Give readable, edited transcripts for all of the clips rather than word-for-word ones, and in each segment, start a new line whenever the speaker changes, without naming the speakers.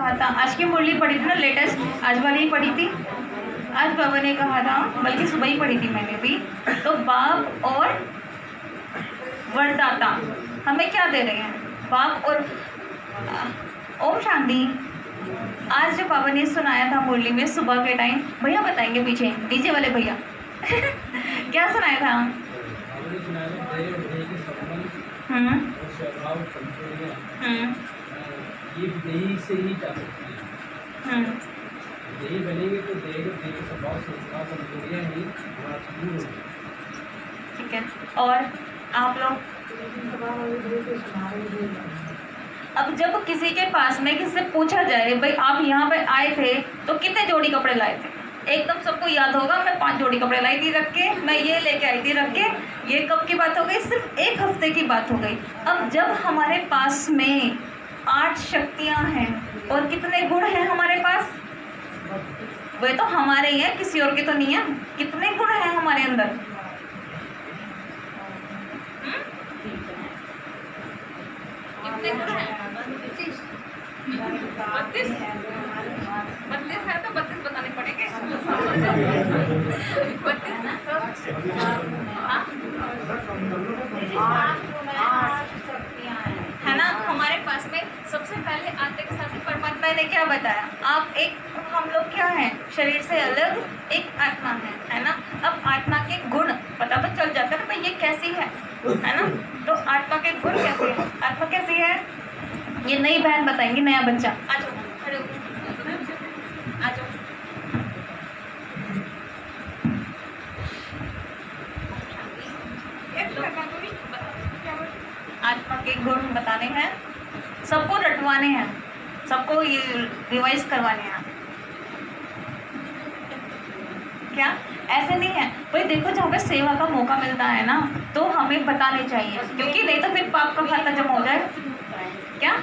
कहा था, आज की मुरली पढ़ी थी ना लेटेस्ट, आज वाली ही पढ़ी थी। आज बाबा ने कहा था, बल्कि सुबह ही पढ़ी थी मैंने भी, तो बाप और वरदाता हमें क्या दे रहे हैं? बाप और ओम शांति। आज जो बाबा ने सुनाया था मुरली में सुबह के टाइम, भैया बताएंगे पीछे डीजे वाले भैया क्या सुनाया था?
ये देही से ही जा सकती है। देही बनेंगे तो देह के स्वभाव संस्कार कमजोरियाँ ही दूर होंगी।
ठीक है, और आप लोग अब जब किसी के पास में किसी से पूछा जाए भाई आप यहाँ पे आए थे तो कितने जोड़ी कपड़े लाए थे, एकदम सबको याद होगा मैं 5 जोड़ी कपड़े लाई थी रख के, मैं ये लेके आई थी रख के। ये कब की बात हो गई? सिर्फ 1 हफ्ते की बात हो गई। अब जब हमारे पास में 8 शक्तियाँ हैं और कितने गुण हैं हमारे पास, वे तो हमारे ही हैं, किसी और के तो नहीं है। कितने गुण हैं हमारे अंदर? कितने गुण हैं? 32 है तो 32 बताने पड़ेंगे। 32 है ना हमारे पास में। सबसे पहले आते के साथ ही परमात्मा ने क्या बताया? आप एक, हम लोग क्या हैं? शरीर से अलग एक आत्मा है ना। अब आत्मा के गुण पता तो चल जाता है भाई ये कैसी है ना। तो आत्मा के गुण कैसे हैं? आत्मा कैसी है ये नई बहन बताएंगी, नया बच्चा। आ जाओ, खड़े हो, आ जाओ। आत्मा के गुण बताने हैं, सबको रटवाने हैं, सबको ये रिवाइज करवाने हैं। क्या ऐसे नहीं है भाई? देखो जहाँ पे सेवा का मौका मिलता है ना तो हमें बताने चाहिए, क्योंकि नहीं तो फिर पाप का खाता जमा हो जाए। क्या?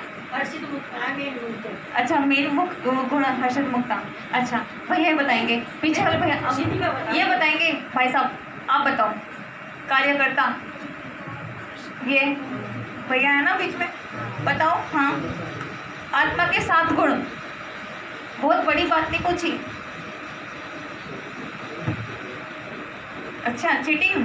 अच्छा, मेल मुख गुण हर्षित मुक्ता। अच्छा भैया बताएंगे, पीछे वाले भैया ये बताएंगे। भाई साहब आप बताओ, कार्यकर्ता ये भैया है ना बीच में, बताओ। हाँ, आत्मा के 7 गुण, बहुत बड़ी बात नहीं पूछी। अच्छा, चीटिंग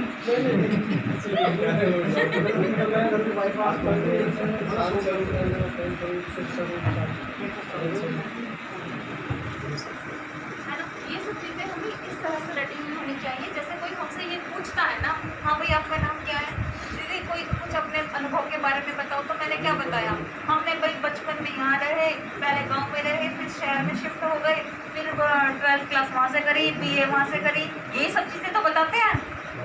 ये सब चीज़ें हमें इस तरह से रटी हुई होनी चाहिए। जैसे कोई हमसे ये पूछता है ना, हाँ भाई आपका नाम क्या है, दीदी कोई कुछ अपने अनुभव के बारे में बताओ, तो मैंने क्या बताया? हमने भाई बचपन में यहाँ रहे, पहले गांव में रहे, फिर शहर में शिफ्ट हो गए, फिर 12th क्लास वहाँ से करी, BA वहाँ से करी, ये सब चीज़ें तो बताते हैं।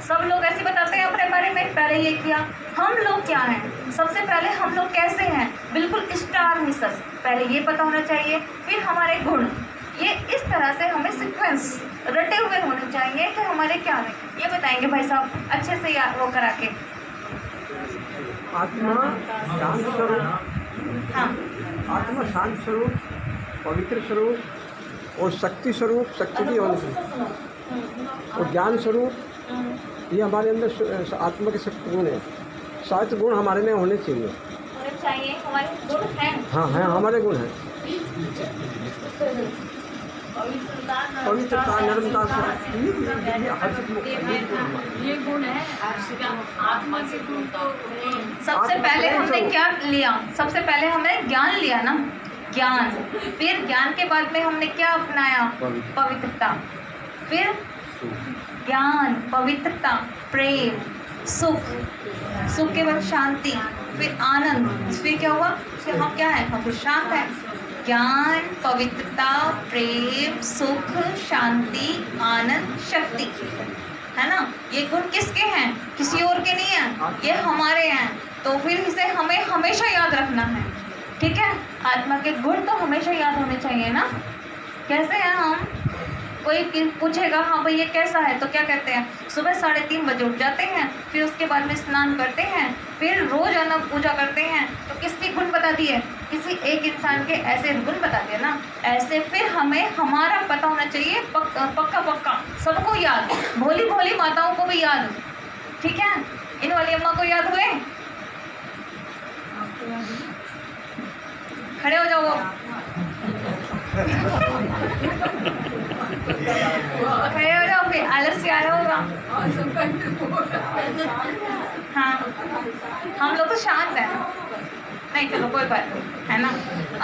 सब लोग ऐसे बताते हैं अपने बारे में, पहले ये किया। हम लोग क्या हैं? सबसे पहले हम लोग कैसे हैं? बिल्कुल स्टार मिसस, पहले ये पता होना चाहिए, फिर हमारे गुण। ये इस तरह से हमें सीक्वेंस रटे हुए होने चाहिए कि हमारे क्या है। ये बताएंगे भाई साहब अच्छे से याद वो करा के।
आत्मा शांत स्वरूप,
हाँ,
आत्मा शांत स्वरूप, पवित्र स्वरूप और शक्ति स्वरूप, शक्ति भी होनी चाहिए, और ज्ञान स्वरूप। ये हमारे अंदर आत्मा के 7 गुण हैं। 7 गुण हमारे में होने चाहिए।
होने चाहिए, हमारे गुण हैं।
हाँ हैं, हमारे गुण हैं। पवित्रता, नर्मता,
ये गुण है आत्मा के गुण। तो
सबसे पहले हमने क्या लिया? सबसे पहले हमने ज्ञान लिया ना, ज्ञान। फिर ज्ञान के बाद में हमने क्या अपनाया? पवित्रता। फिर ज्ञान, पवित्रता, प्रेम, सुख, सुख के बाद शांति, फिर आनंद, फिर क्या हुआ? फिर हम क्या है? हम फिर शांत हैं। ज्ञान, पवित्रता, प्रेम, सुख, शांति, आनंद, शक्ति, है ना। ये गुण किसके हैं? किसी और के नहीं हैं, ये हमारे हैं। तो फिर इसे हमें हमेशा याद रखना है, ठीक है। आत्मा के गुण तो हमेशा याद होने चाहिए ना। कैसे हैं हम? कोई पूछेगा हाँ भाई ये कैसा है, तो क्या कहते हैं? सुबह 3:30 बजे उठ जाते हैं, फिर उसके बाद में स्नान करते हैं, फिर रोजाना पूजा करते हैं। तो किसके गुण बता दिए? किसी एक इंसान के ऐसे गुण बता दिए ना। ऐसे फिर हमें हमारा पता होना चाहिए, पक्का पक्का सबको याद, भोली भोली माताओं को भी याद, ठीक है। इन वाली अम्मा को याद हुए? खड़े हो जाओ। खड़े हो जाओ, फिर आलस्य आ रहा होगा। हाँ, हम लोग तो शांत है। नहीं चलो कोई बात नहीं, है ना।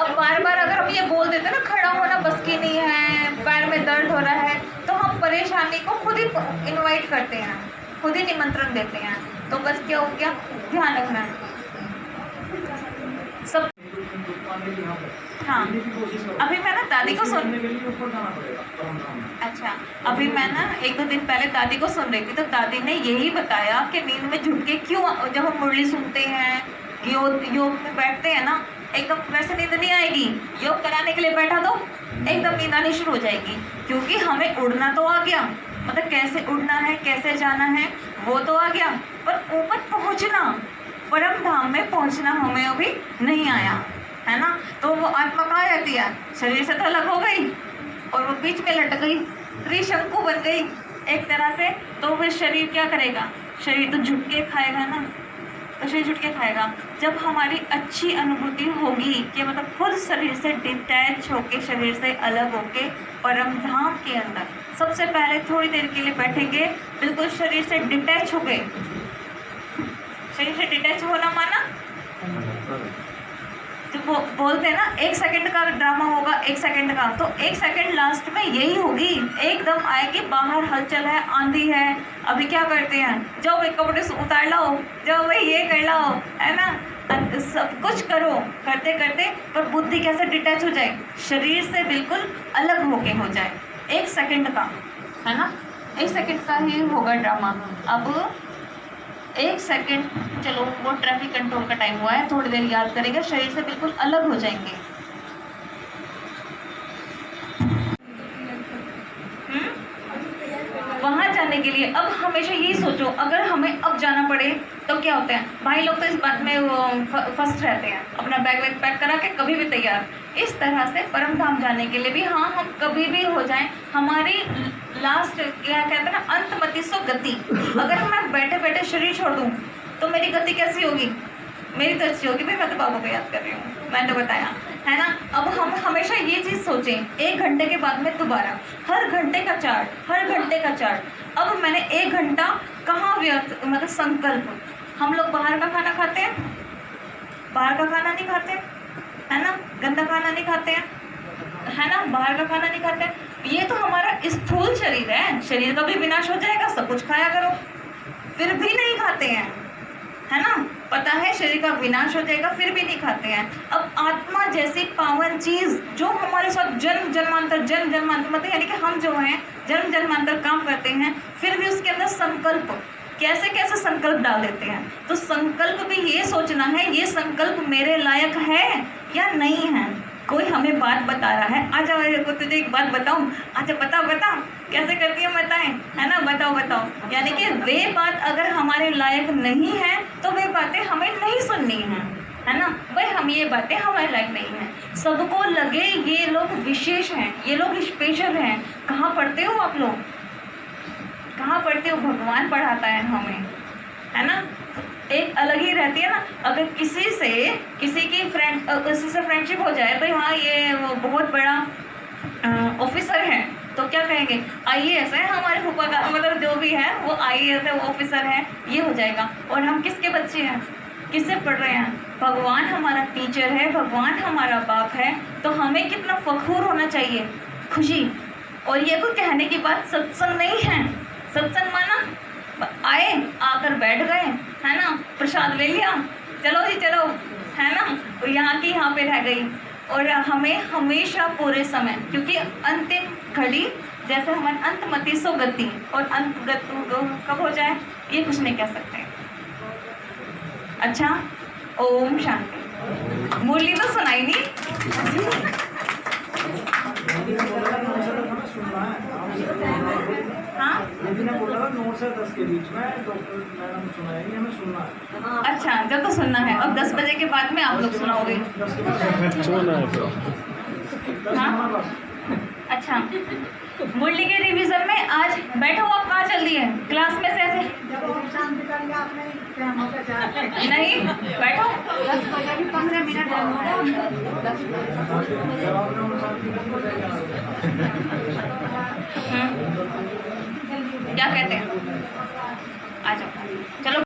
अब बार बार अगर हम ये बोल देते ना खड़ा होना बस की नहीं है, पैर में दर्द हो रहा है, तो हम परेशानी को खुद ही इनवाइट करते हैं, खुद ही निमंत्रण देते हैं। तो बस क्या हो गया, ध्यान रखना है सब। हाँ, अभी मैं ना दादी को सुन, अच्छा अभी मैं ना 1-2 दिन पहले दादी को सुन रही थी, तो दादी ने यही बताया कि नींद में झुक के क्यों, जब हम मुरली सुनते हैं, योग में बैठते हैं ना, एकदम वैसे नींद नहीं आएगी। योग कराने के लिए बैठा तो एकदम नींद आनी शुरू हो जाएगी, क्योंकि हमें उड़ना तो आ गया, मतलब कैसे उड़ना है, कैसे जाना है वो तो आ गया, पर ऊपर पहुंचना, परम धाम में पहुंचना हमें अभी नहीं आया, है ना। तो वो आत्मा कहाँ रहती है, शरीर से तो अलग हो गई और वो बीच में लटक गई, त्रिशंकु बन गई एक तरह से। तो फिर शरीर क्या करेगा, शरीर तो झुटके खाएगा ना, तो शरीर झुटके खाएगा। जब हमारी अच्छी अनुभूति होगी कि मतलब खुद शरीर से डिटैच होके, शरीर से अलग होके परम धाम के अंदर, सबसे पहले थोड़ी देर के लिए बैठेंगे, बिल्कुल शरीर से डिटैच हो गए। शरीर से डिटैच होना माना, तो वो बोलते हैं ना 1 सेकंड का ड्रामा होगा, 1 सेकंड का, तो 1 सेकंड लास्ट में यही होगी, एकदम आएगी, बाहर हलचल है, आंधी है। अभी क्या करते हैं, जाओ भाई कपड़े उतार लाओ, जाओ भाई ये कर लाओ, है ना, सब कुछ करो, करते करते पर बुद्धि कैसे डिटैच हो जाए, शरीर से बिल्कुल अलग होके हो जाए। 1 सेकंड का, है ना, 1 सेकंड का ही होगा ड्रामा। अब 1 सेकंड, चलो वो ट्रैफिक कंट्रोल का टाइम हुआ है, थोड़ी देर याद करेंगे, शरीर से बिल्कुल अलग हो जाएंगे। वहाँ जाने के लिए अब हमेशा यही सोचो, अगर हमें अब जाना पड़े तो क्या होता है। भाई लोग तो इस बात में फर्स्ट रहते हैं, अपना बैग वैग पैक करा के कभी भी तैयार। इस तरह से परम धाम जाने के लिए भी, हाँ हम कभी भी हो जाएं, हमारी लास्ट क्या कहते हैं ना, अंतमति सो गति। अगर मैं बैठे बैठे शरीर छोड़ दूँ तो मेरी गति कैसी होगी, मेरी तो अच्छी होगी भाई, मैं तो बाबा को याद कर रही हूँ, मैंने तो बताया, है ना। अब हम हमेशा ये चीज़ सोचें, 1 घंटे के बाद में दोबारा, हर घंटे का चार्ट, हर घंटे का चार्ट। अब मैंने 1 घंटा कहाँ व्यर्थ, मतलब संकल्प। हम लोग बाहर का खाना खाते हैं, बाहर का खाना नहीं खाते, है ना, गंदा खाना नहीं खाते हैं, है ना, बाहर का खाना नहीं खाते। ये तो हमारा स्थूल शरीर है, शरीर का भी विनाश हो जाएगा, सब कुछ खाया करो, फिर भी नहीं खाते हैं, है ना, पता है शरीर का विनाश हो जाएगा, फिर भी नहीं खाते हैं। अब आत्मा जैसी पावन चीज़ जो हमारे साथ जन्म जन्मांतर मतलब यानी कि हम जो हैं जन्म जन्मांतर काम करते हैं, फिर भी उसके अंदर संकल्प, कैसे कैसे संकल्प डाल देते हैं। तो संकल्प भी ये सोचना है, ये संकल्प मेरे लायक है या नहीं है। कोई हमें बात बता रहा है, आजा को तुझे एक बात बताऊं, अच्छा बता कैसे करती है बताएं, है ना, बताओ। यानी कि वे बात अगर हमारे लायक नहीं है तो वे बातें हमें नहीं सुननी है ना भाई, हम ये बातें हमारे लायक नहीं है। सबको लगे ये लोग विशेष हैं, ये लोग स्पेशल हैं। कहाँ पढ़ते हो आप लोग, कहाँ पढ़ते हो, भगवान पढ़ाता है हमें, है ना। एक अलग ही रहती है ना। अगर किसी की फ्रेंडशिप हो जाए, भाई हाँ ये बहुत बड़ा ऑफिसर है, तो क्या कहेंगे, IAS है हमारे फूफा का, मतलब जो भी है वो IAS है, वो ऑफिसर है, ये हो जाएगा। और हम किसके बच्चे हैं, किससे पढ़ रहे हैं, भगवान हमारा टीचर है, भगवान हमारा बाप है, तो हमें कितना फखूर होना चाहिए, खुशी। और ये कोई कहने की बात, सत्संग नहीं है। सत्संग माना आए, आकर बैठ गए, है ना, प्रसाद ले लिया, चलो जी चलो, है ना, तो यहाँ की यहाँ पे रह गई। और हमें हमेशा पूरे समय, क्योंकि अंतिम घड़ी जैसे हमारी अंतमति सो गति, और अंत कब हो जाए ये कुछ नहीं कह सकते। अच्छा, ओम शांति। मुरली तो सुनाई नहीं। हाँ, अच्छा जब तो सुनना है, अब 10 बजे के बाद में आप लोग सुनाओगे। हाँ, अच्छा, मुरली के रिवीजन में आज बैठो, आप कहाँ चल रही है क्लास में से ऐसे।
सकते हैं, हम होकर जाते हैं।
नहीं, बैठो।
10 बजे भी 15 मिनट होगा। 10
क्या कहते हैं? आ जाओ, चलो।